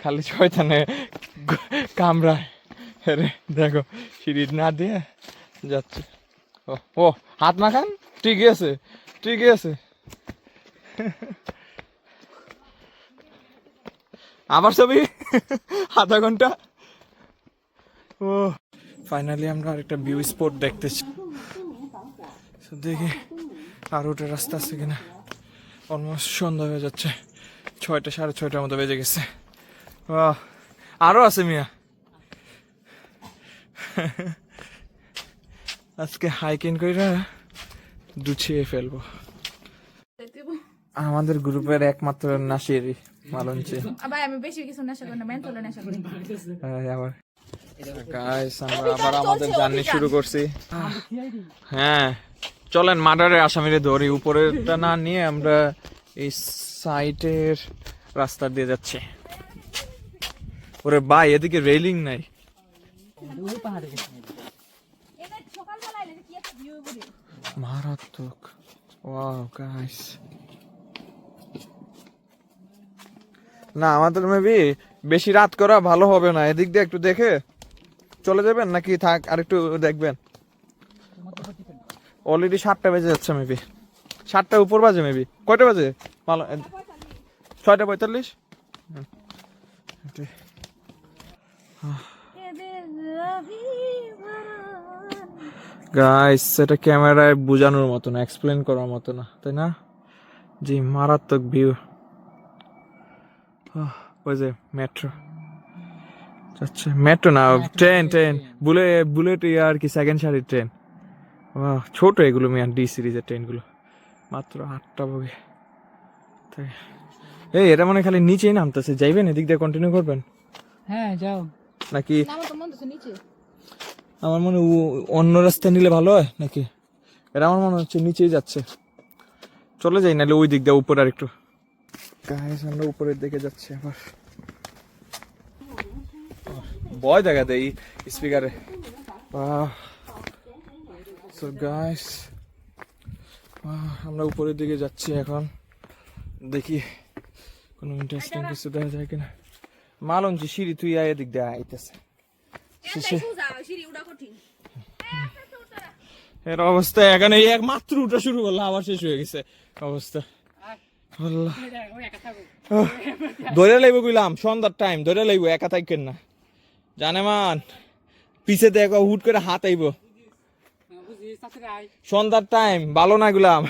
খালি শয়তানে কামড়ায়। আরে দেখো সিঁড়ি না দিয়ে যাচ্ছে। ও ও হাত মাখান, ঠিকই আছে ঠিকই আছে। আবার ছবি আধা ঘন্টা। ও ফাইনালি আমরা আরেকটা ভিউ স্পট দেখতেছি। দেখি আর ওটা রাস্তা আছে কিনা। অলমোস্ট সন্ধ্যা হয়ে যাচ্ছে, 6টা 6:30 মতো বেজে গেছে। আরো আছে মিয়া। আজকে হাইকিং করে দুছিয়ে ফেলবো। আমাদের গ্রুপের একমাত্র নাসিরি মালঞ্চি। আমি বেশি কিছু নেশা করি না, মেন্থল নেশা করি। আবার গাইস আমরা আবার আমাদের জার্নি শুরু করছি। হ্যাঁ চলেন মার্ডারের আসামিরে ধরি। উপরেরটা না নিয়ে আমরা এই সাইডের রাস্তা দিয়ে যাচ্ছি। ওরে ভাই এদিকে রেলিং নাই। মারাত্মক। ওয়াও গাইস, না আমাদের মেবি বেশি রাত করা ভালো হবে না। এদিক দিয়ে একটু দেখে চলে যাবেন নাকি থাক আর একটু দেখবেন? অলরেডি 7টা বেজে যাচ্ছে, মেবি 7টার উপর বাজে। মেবি কয়টা বাজে? 6:45। গাইস এটা ক্যামেরায় বোঝানোর মতো না, এক্সপ্লেন করার মতো না, তাই না? জি মারাত্মক ভিউ। ওই যে মেট্রো যাচ্ছে, মেট্রো না ট্রেন বুলেট আর কি সেকেন্ড সারির ট্রেন। ছোট এগুলো মিয়া, ডি সিরিজের ট্রেনগুলো, মাত্র 8টা বগি। এই এটা মনে খালি নিচেই নামতেছে। যাইবেন এদিক দিয়ে কন্টিনিউ করবেন? হ্যাঁ যাও। নাকি আমার মনে অন্য রাস্তা নিলে ভালো হয় নাকি? এটা আমার মনে হচ্ছে নিচেই যাচ্ছে। চলে যাই নাহলে ওই দিক দিয়ে উপরে আর একটু। গাইস আমরা উপরের দিকে যাচ্ছি আবার। ভয় দেখা দেয় স্পিকারে। সো গাইস আমরা উপরের দিকে যাচ্ছি এখন। দেখি কোনো ইন্টারেস্টিং কিছু দেখা যায় কিনা। মালঞ্চি সিঁড়ি তুই আয় এদিক দিয়ে আইতেছে। এর অবস্থা এখানে এক মাত্র উঠা শুরু করলো, আবার শেষ হয়ে গেছে অবস্থা। ধরে লাইব কইলাম, সন্ধ্যার টাইম ধরে লাইব, একা থাকেন না জানে মান। পিছে দেখো হুট করে হাত আইব, সন্ধ্যার টাইম ভালো না গুলাম।